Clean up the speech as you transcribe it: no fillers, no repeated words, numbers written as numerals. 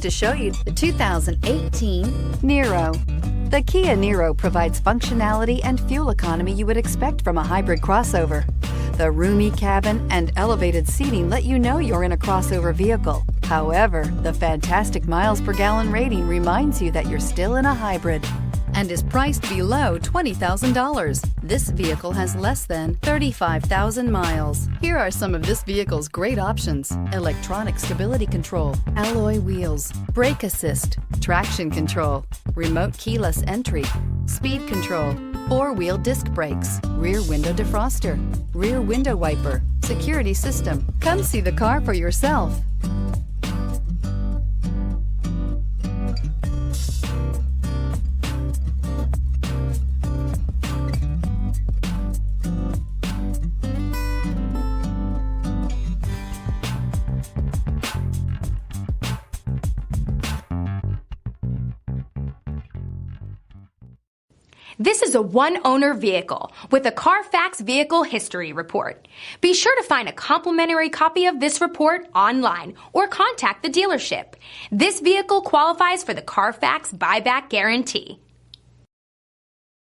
pleased to show you the 2018 Niro. The Kia Niro provides functionality and fuel economy you would expect from a hybrid crossover. The roomy cabin and elevated seating let you know you're in a crossover vehicle. However, the fantastic miles per gallon rating reminds you that you're still in a hybrid and is priced below $20,000. This vehicle has less than 35,000 miles. Here are some of this vehicle's great options: electronic stability control, alloy wheels, brake assist, traction control, remote keyless entry, speed control, four-wheel disc brakes, rear window defroster, rear window wiper, security system. Come see the car for yourself. This is a one-owner vehicle with a Carfax Vehicle History Report. Be sure to find a complimentary copy of this report online or contact the dealership. This vehicle qualifies for the Carfax Buyback Guarantee.